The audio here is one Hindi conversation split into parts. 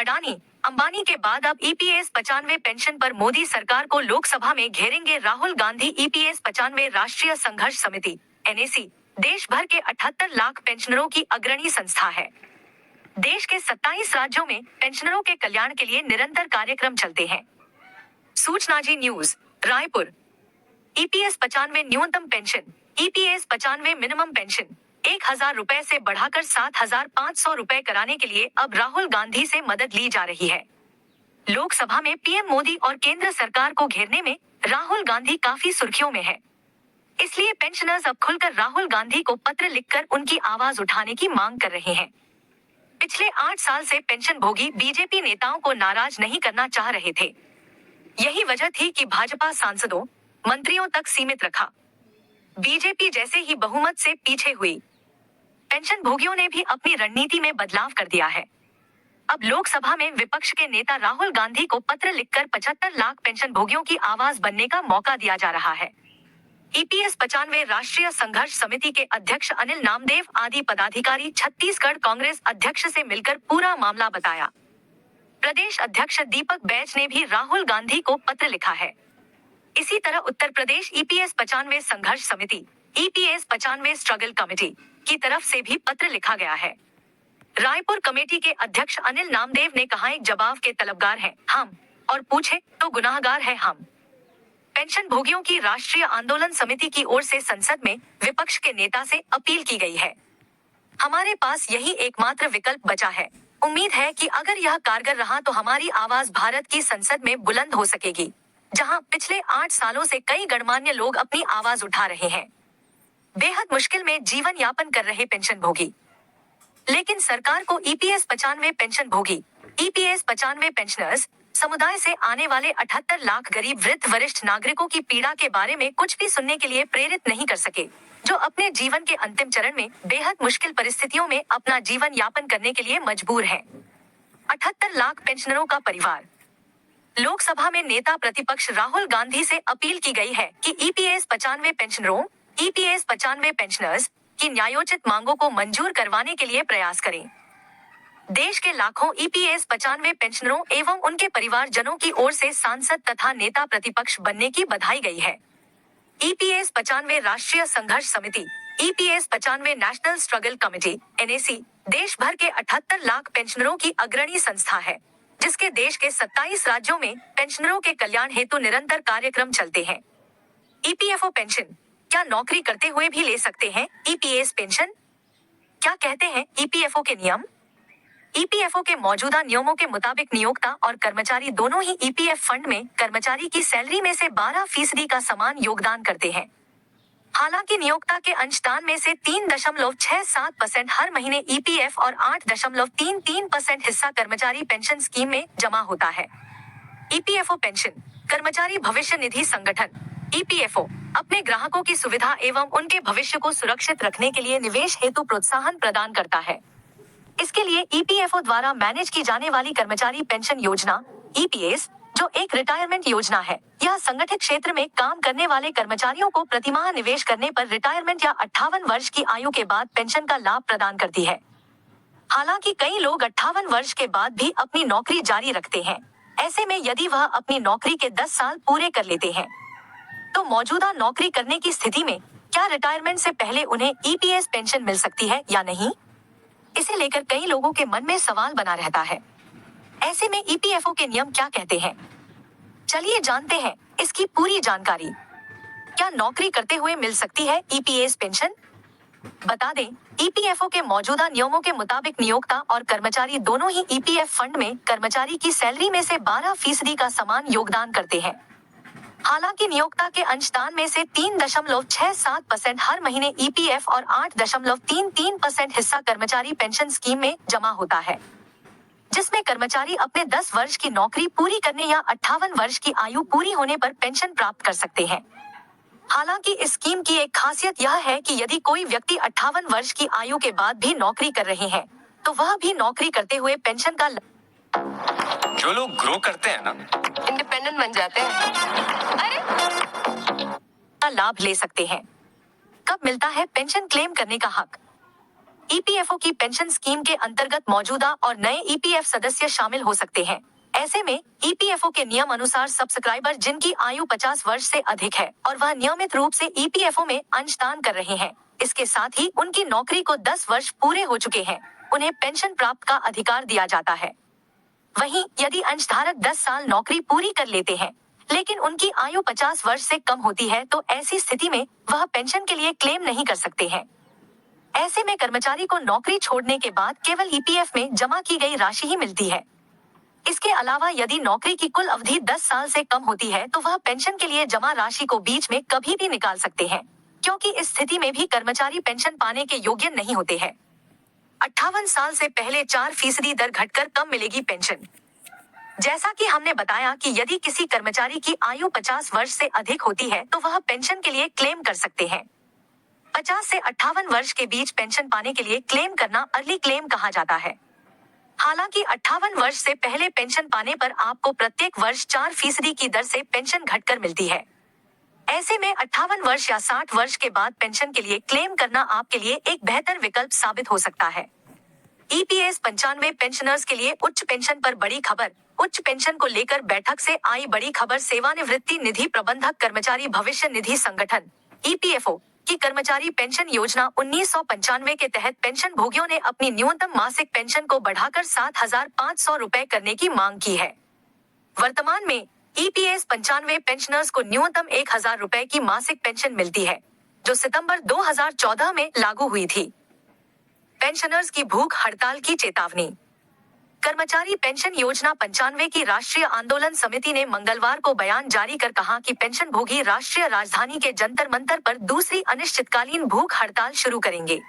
अडानी, अंबानी के बाद अब ईपीएस 95 पेंशन पर मोदी सरकार को लोकसभा में घेरेंगे राहुल गांधी। ईपीएस 95 राष्ट्रीय संघर्ष समिति (एनएसी) देश भर के 78 लाख पेंशनरों की अग्रणी संस्था है। देश के 27 राज्यों में पेंशनरों के कल्याण के लिए निरंतर कार्यक्रम चलते हैं। सूचना जी न्यूज, रायपुर। ईपीएस 95 न्यूनतम पेंशन, ईपीएस 95 मिनिमम पेंशन 1000 रुपए से बढ़ाकर 7500 रुपए कराने के लिए अब राहुल गांधी से मदद ली जा रही है। लोकसभा में पीएम मोदी और केंद्र सरकार को घेरने में राहुल गांधी काफी सुर्खियों में है। इसलिए पेंशनर्स अब खुलकर राहुल गांधी को पत्र लिखकर उनकी आवाज उठाने की मांग कर रहे हैं। पिछले 8 साल से पेंशन भोगी बीजेपी नेताओं को नाराज नहीं करना चाह रहे थे। यही वजह थी कि भाजपा सांसदों, मंत्रियों तक सीमित रखा। बीजेपी जैसे ही बहुमत से पीछे हुई, पेंशन भोगियों ने भी अपनी रणनीति में बदलाव कर दिया है। अब लोकसभा में विपक्ष के नेता राहुल गांधी को पत्र लिखकर 75 लाख पेंशन भोगियों की आवाज बनने का मौका दिया जा रहा है। ईपीएस 95 राष्ट्रीय संघर्ष समिति के अध्यक्ष अनिल नामदेव आदि पदाधिकारी छत्तीसगढ़ कांग्रेस अध्यक्ष से मिलकर पूरा मामला बताया। प्रदेश अध्यक्ष दीपक बैज ने भी राहुल गांधी को पत्र लिखा है। इसी तरह उत्तर प्रदेश ईपीएस 95 संघर्ष समिति (ईपीएस 95 स्ट्रगल कमेटी) की तरफ से भी पत्र लिखा गया है। रायपुर कमेटी के अध्यक्ष अनिल नामदेव ने कहा, एक जवाब के तलबगार हैं हम, और पूछे तो गुनाहगार है हम। पेंशन भोगियों की राष्ट्रीय आंदोलन समिति की ओर से संसद में विपक्ष के नेता से अपील की गई है। हमारे पास यही एकमात्र विकल्प बचा है। उम्मीद है कि अगर यह कारगर रहा तो हमारी आवाज भारत की संसद में बुलंद हो सकेगी, जहां पिछले 8 सालों से कई गणमान्य लोग अपनी आवाज उठा रहे हैं। बेहद मुश्किल में जीवन यापन कर रहे पेंशन भोगी। लेकिन सरकार को ईपीएस 95 पेंशन भोगी, ईपीएस 95 पेंशनर्स समुदाय से आने वाले 78 लाख गरीब वृद्ध वरिष्ठ नागरिकों की पीड़ा के बारे में कुछ भी सुनने के लिए प्रेरित नहीं कर सके, जो अपने जीवन के अंतिम चरण में बेहद मुश्किल परिस्थितियों में अपना जीवन यापन करने के लिए मजबूर है। 78 लाख पेंशनरों का परिवार। लोकसभा में नेता प्रतिपक्ष राहुल गांधी से अपील की गई है कि ईपीएस 95 पेंशनरों, ईपीएस 95 पेंशनर्स की न्यायोचित मांगों को मंजूर करवाने के लिए प्रयास करें। देश के लाखों ईपीएस 95 पेंशनरों एवं उनके परिवारजनों की ओर से सांसद तथा नेता प्रतिपक्ष बनने की बधाई गई है। ईपीएस 95 राष्ट्रीय संघर्ष समिति, EPS 95 national struggle committee (NAC) देश भर के 78 लाख पेंशनरों की अग्रणी संस्था है, जिसके देश के 27 राज्यों में पेंशनरों के कल्याण हेतु निरंतर कार्यक्रम चलते हैं। ईपीएफओ पेंशन, क्या नौकरी करते हुए भी ले सकते हैं ईपीएस पेंशन? क्या कहते हैं ईपीएफओ के नियम? ईपीएफओ के मौजूदा नियमों के मुताबिक नियोक्ता और कर्मचारी दोनों ही ईपीएफ फंड में कर्मचारी की सैलरी में से 12% का समान योगदान करते हैं। हालांकि नियोक्ता के अंशदान में से 3.67% हर महीने ईपीएफ और 8.33% हिस्सा कर्मचारी पेंशन स्कीम में जमा होता है। ईपीएफओ पेंशन, कर्मचारी भविष्य निधि संगठन ईपीएफओ अपने ग्राहकों की सुविधा एवं उनके भविष्य को सुरक्षित रखने के लिए निवेश हेतु प्रोत्साहन प्रदान करता है। इसके लिए ईपीएफओ द्वारा मैनेज की जाने वाली कर्मचारी पेंशन योजना ईपीएस, जो एक रिटायरमेंट योजना है, यह संगठित क्षेत्र में काम करने वाले कर्मचारियों को प्रतिमाह निवेश करने पर रिटायरमेंट या 58 वर्ष की आयु के बाद पेंशन का लाभ प्रदान करती है। हालांकि कई लोग 58 वर्ष के बाद भी अपनी नौकरी जारी रखते हैं। ऐसे में यदि वह अपनी नौकरी के 10 साल पूरे कर लेते हैं, तो मौजूदा नौकरी करने की स्थिति में क्या रिटायरमेंट से पहले उन्हें ईपीएस पेंशन मिल सकती है या नहीं? इसे लेकर कई लोगों के मन में सवाल बना रहता है। ऐसे में ईपीएफओ के नियम क्या कहते हैं? चलिए जानते हैं इसकी पूरी जानकारी। क्या नौकरी करते हुए मिल सकती है ईपीएस पेंशन? बता दें, ईपीएफओ के मौजूदा नियमों के मुताबिक नियोक्ता और कर्मचारी दोनों ही ईपीएफ फंड में कर्मचारी की सैलरी में से 12% का समान योगदान करते हैं। हालांकि नियोक्ता के अंशदान में से 3.67% हर महीने ईपीएफ और 8.33% हिस्सा कर्मचारी पेंशन स्कीम में जमा होता है, जिसमें कर्मचारी अपने 10 वर्ष की नौकरी पूरी करने या 58 वर्ष की आयु पूरी होने पर पेंशन प्राप्त कर सकते हैं। हालांकि इस स्कीम की एक खासियत यह है कि यदि कोई व्यक्ति 58 वर्ष की आयु के बाद भी नौकरी कर रहे हैं, तो वह भी नौकरी करते हुए पेंशन का जो लोग ग्रो करते हैं ना, इंडिपेंडेंट बन जाते हैं, लाभ ले सकते हैं। कब मिलता है पेंशन क्लेम करने का हक? ईपीएफओ की पेंशन स्कीम के अंतर्गत मौजूदा और नए ईपीएफ सदस्य शामिल हो सकते हैं। ऐसे में ईपीएफओ के नियम अनुसार सब्सक्राइबर जिनकी आयु 50 वर्ष से अधिक है और वह नियमित रूप से ईपीएफओ में अंशदान कर रहे हैं, इसके साथ ही उनकी नौकरी को 10 वर्ष पूरे हो चुके हैं, उन्हें पेंशन प्राप्त का अधिकार दिया जाता है। वहीं यदि अंशधारक 10 साल नौकरी पूरी कर लेते हैं लेकिन उनकी आयु 50 वर्ष से कम होती है तो ऐसी स्थिति में वह पेंशन के लिए क्लेम नहीं कर सकते हैं। ऐसे में कर्मचारी को नौकरी छोड़ने के बाद केवल ईपीएफ में जमा की गई राशि ही मिलती है। इसके अलावा यदि नौकरी की कुल अवधि 10 साल से कम होती है तो वह पेंशन के लिए जमा राशि को बीच में कभी भी निकाल सकते हैं, क्योंकि इस स्थिति में भी कर्मचारी पेंशन पाने के योग्य नहीं होते हैं। 58 साल से पहले 4% दर घटकर कम मिलेगी पेंशन। जैसा कि हमने बताया कि यदि किसी कर्मचारी की आयु 50 वर्ष से अधिक होती है तो वह पेंशन के लिए क्लेम कर सकते हैं। 50 से 58 वर्ष के बीच पेंशन पाने के लिए क्लेम करना अर्ली क्लेम कहा जाता है। हालांकि 58 वर्ष से पहले पेंशन पाने पर आपको प्रत्येक वर्ष 4% की दर से पेंशन घटकर मिलती है। ऐसे में 58 वर्ष या 60 वर्ष के बाद पेंशन के लिए क्लेम करना आपके लिए एक बेहतर विकल्प साबित हो सकता है। ईपीएस 95 पेंशनर्स के लिए उच्च पेंशन पर बड़ी खबर। उच्च पेंशन को लेकर बैठक से आई बड़ी खबर। सेवानिवृत्ति निधि प्रबंधक कर्मचारी भविष्य निधि संगठन ईपीएफओ की कर्मचारी पेंशन योजना 1995 के तहत पेंशन भोगियों ने अपनी न्यूनतम मासिक पेंशन को बढ़ाकर 7,500 रुपए करने की मांग की है। वर्तमान में ईपीएस 95 पेंशनर्स को न्यूनतम 1,000 रुपए की मासिक पेंशन मिलती है, जो सितंबर 2014 में लागू हुई थी। पेंशनर्स की भूख हड़ताल की चेतावनी। कर्मचारी पेंशन योजना 95 की राष्ट्रीय आंदोलन समिति ने मंगलवार को बयान जारी कर कहा कि पेंशन भोगी राष्ट्रीय राजधानी के जंतर मंतर पर दूसरी अनिश्चितकालीन भूख हड़ताल शुरू करेंगे।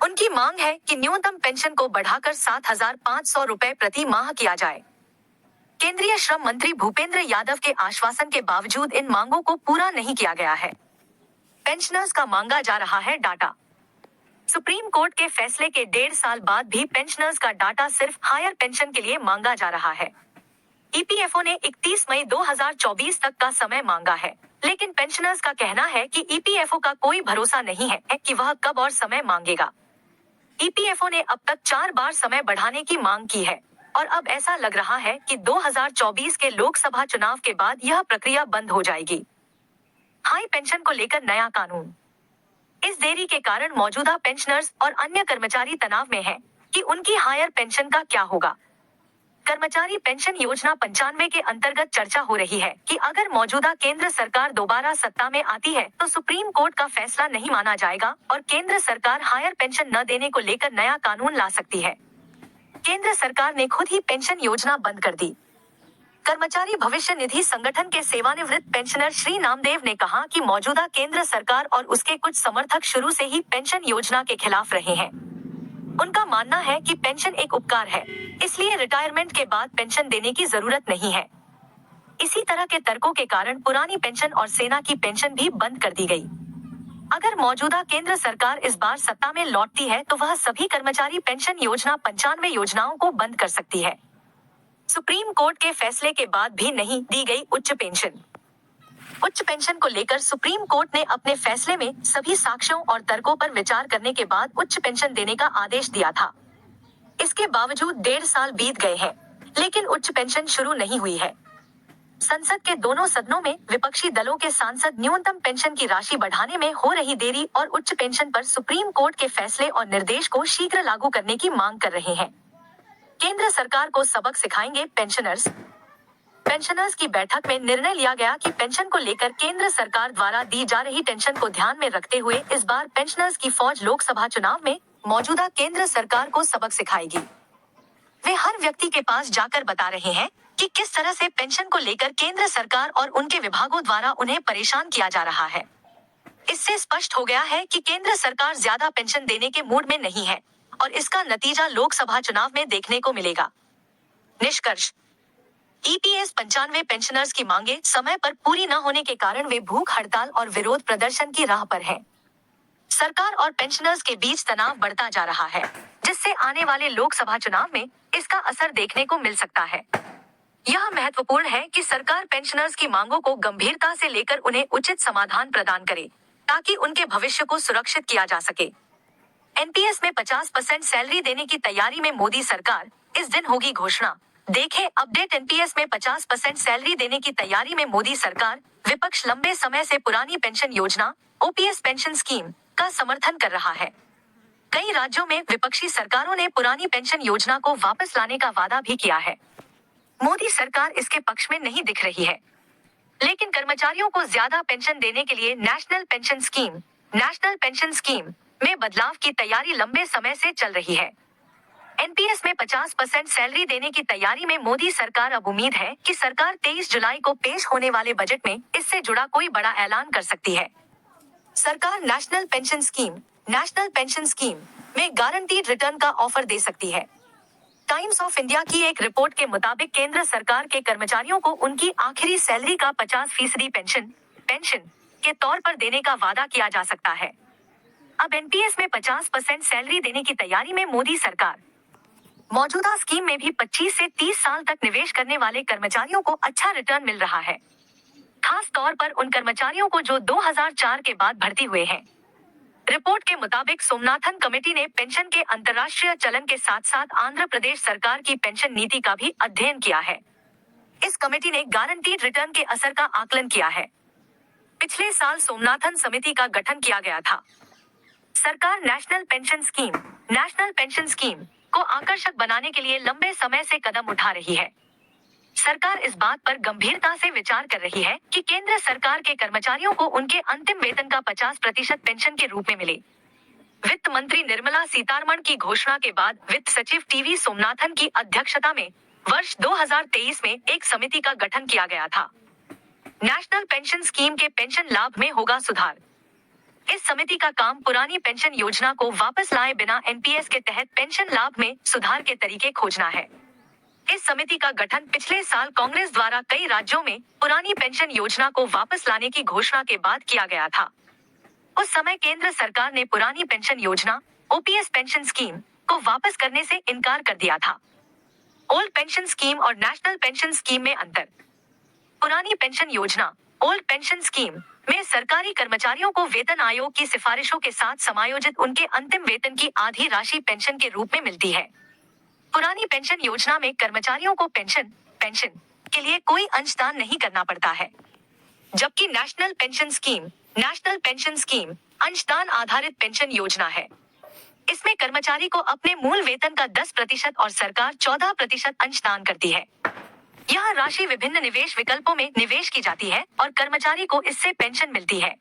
उनकी मांग है कि न्यूनतम पेंशन को बढ़ाकर 7,500 रुपए प्रति माह किया जाए। केंद्रीय श्रम मंत्री भूपेंद्र यादव के आश्वासन के बावजूद इन मांगों को पूरा नहीं किया गया है। पेंशनर्स का मांगा जा रहा है डाटा। सुप्रीम कोर्ट के फैसले के 1.5 साल बाद भी पेंशनर्स का डाटा सिर्फ हायर पेंशन के लिए मांगा जा रहा है। ईपीएफओ ने 31 मई 2024 तक का समय मांगा है, लेकिन पेंशनर्स का कहना है कि ईपीएफओ का कोई भरोसा नहीं है कि वह कब और समय मांगेगा। ईपीएफओ ने अब तक 4 बार समय बढ़ाने की मांग की है और अब ऐसा लग रहा है कि 2024 के लोकसभा चुनाव के बाद यह प्रक्रिया बंद हो जाएगी। हाई पेंशन को लेकर नया कानून। इस देरी के कारण मौजूदा पेंशनर्स और अन्य कर्मचारी तनाव में हैं कि उनकी हायर पेंशन का क्या होगा। कर्मचारी पेंशन योजना 95 के अंतर्गत चर्चा हो रही है कि अगर मौजूदा केंद्र सरकार दोबारा सत्ता में आती है तो सुप्रीम कोर्ट का फैसला नहीं माना जाएगा और केंद्र सरकार हायर पेंशन न देने को लेकर नया कानून ला सकती है। केंद्र सरकार ने खुद ही पेंशन योजना बंद कर दी। कर्मचारी भविष्य निधि संगठन के सेवानिवृत्त पेंशनर श्री नामदेव ने कहा कि मौजूदा केंद्र सरकार और उसके कुछ समर्थक शुरू से ही पेंशन योजना के खिलाफ रहे हैं। उनका मानना है कि पेंशन एक उपकार है, इसलिए रिटायरमेंट के बाद पेंशन देने की जरूरत नहीं है। इसी तरह के तर्कों के कारण पुरानी पेंशन और सेना की पेंशन भी बंद कर दी गई। अगर मौजूदा केंद्र सरकार इस बार सत्ता में लौटती है तो वह सभी कर्मचारी पेंशन योजना 95 योजनाओं को बंद कर सकती है। सुप्रीम कोर्ट के फैसले के बाद भी नहीं दी गई उच्च पेंशन। उच्च पेंशन को लेकर सुप्रीम कोर्ट ने अपने फैसले में सभी साक्ष्यों और तर्कों पर विचार करने के बाद उच्च पेंशन देने का आदेश दिया था। इसके बावजूद 1.5 साल बीत गए हैं, लेकिन उच्च पेंशन शुरू नहीं हुई है। संसद के दोनों सदनों में विपक्षी दलों के सांसद न्यूनतम पेंशन की राशि बढ़ाने में हो रही देरी और उच्च पेंशन पर सुप्रीम कोर्ट के फैसले और निर्देश को शीघ्र लागू करने की मांग कर रहे हैं। केंद्र सरकार को सबक सिखाएंगे पेंशनर्स। पेंशनर्स की बैठक में निर्णय लिया गया कि पेंशन को लेकर केंद्र सरकार द्वारा दी जा रही टेंशन को ध्यान में रखते हुए इस बार पेंशनर्स की फौज लोकसभा चुनाव में मौजूदा केंद्र सरकार को सबक सिखाएगी। वे हर व्यक्ति के पास जाकर बता रहे हैं कि किस तरह से पेंशन को लेकर केंद्र सरकार और उनके विभागों द्वारा उन्हें परेशान किया जा रहा है। इससे स्पष्ट हो गया है कि केंद्र सरकार ज्यादा पेंशन देने के मूड में नहीं है और इसका नतीजा लोकसभा चुनाव में देखने को मिलेगा। निष्कर्ष: ईपीएस 95 पेंशनर्स की मांगे समय पर पूरी न होने के कारण वे भूख हड़ताल और विरोध प्रदर्शन की राह पर हैं। सरकार और पेंशनर्स के बीच तनाव बढ़ता जा रहा है, जिससे आने वाले लोकसभा चुनाव में इसका असर देखने को मिल सकता है। यह महत्वपूर्ण है कि सरकार पेंशनर्स की मांगों को गंभीरता से लेकर उन्हें उचित समाधान प्रदान करे, ताकि उनके भविष्य को सुरक्षित किया जा सके। एनपीएस में 50% सैलरी देने की तैयारी में मोदी सरकार, इस दिन होगी घोषणा। देखें अपडेट। एनपीएस में 50% सैलरी देने की तैयारी में मोदी सरकार। विपक्ष लंबे समय से पुरानी पेंशन योजना ओपीएस पेंशन स्कीम का समर्थन कर रहा है। कई राज्यों में विपक्षी सरकारों ने पुरानी पेंशन योजना को वापस लाने का वादा भी किया है। मोदी सरकार इसके पक्ष में नहीं दिख रही है, लेकिन कर्मचारियों को ज्यादा पेंशन देने के लिए नेशनल पेंशन स्कीम में बदलाव की तैयारी लंबे समय से चल रही है। एनपीएस में 50% सैलरी देने की तैयारी में मोदी सरकार। अब उम्मीद है कि सरकार 23 जुलाई को पेश होने वाले बजट में इससे जुड़ा कोई बड़ा ऐलान कर सकती है। सरकार नेशनल पेंशन स्कीम में गारंटीड रिटर्न का ऑफर दे सकती है। टाइम्स ऑफ इंडिया की एक रिपोर्ट के मुताबिक केंद्र सरकार के कर्मचारियों को उनकी आखिरी सैलरी का 50% पेंशन के तौर पर देने का वादा किया जा सकता है। अब एनपीएस में 50% सैलरी देने की तैयारी में मोदी सरकार। मौजूदा स्कीम में भी 25 से 30 साल तक निवेश करने वाले कर्मचारियों को अच्छा रिटर्न मिल रहा है, खास तौर पर उन कर्मचारियों को जो 2004 के बाद भर्ती हुए हैं। रिपोर्ट के मुताबिक सोमनाथन कमेटी ने पेंशन के अंतर्राष्ट्रीय चलन के साथ साथ आंध्र प्रदेश सरकार की पेंशन नीति का भी अध्ययन किया है। इस कमेटी ने गारंटीड रिटर्न के असर का आकलन किया है। पिछले साल सोमनाथन समिति का गठन किया गया था। सरकार नेशनल पेंशन स्कीम को आकर्षक बनाने के लिए लंबे समय से कदम उठा रही है। सरकार इस बात पर गंभीरता से विचार कर रही है कि केंद्र सरकार के कर्मचारियों को उनके अंतिम वेतन का 50% पेंशन के रूप में मिले। वित्त मंत्री निर्मला सीतारमण की घोषणा के बाद वित्त सचिव टीवी सोमनाथन की अध्यक्षता में वर्ष 2023 में एक समिति का गठन किया गया था। नेशनल पेंशन स्कीम के पेंशन लाभ में होगा सुधार। इस समिति का काम पुरानी पेंशन योजना को वापस लाए बिना एनपीएस के तहत पेंशन लाभ में सुधार के तरीके खोजना है। इस समिति का गठन पिछले साल कांग्रेस द्वारा कई राज्यों में पुरानी पेंशन योजना को वापस लाने की घोषणा के बाद किया गया था। उस समय केंद्र सरकार ने पुरानी पेंशन योजना ओपीएस पेंशन स्कीम को वापस करने से इनकार कर दिया था। ओल्ड पेंशन स्कीम और नेशनल पेंशन स्कीम में अंतर। पुरानी पेंशन योजना ओल्ड पेंशन स्कीम में सरकारी कर्मचारियों को वेतन आयोग की सिफारिशों के साथ समायोजित उनके अंतिम वेतन की आधी राशि पेंशन के रूप में मिलती है। पुरानी पेंशन योजना में कर्मचारियों को पेंशन के लिए कोई अंशदान नहीं करना पड़ता है, जबकि नेशनल पेंशन स्कीम अंशदान आधारित पेंशन योजना है। इसमें कर्मचारी को अपने मूल वेतन का 10% और सरकार 14% अंशदान करती है। यह राशि विभिन्न निवेश विकल्पों में निवेश की जाती है और कर्मचारी को इससे पेंशन मिलती है।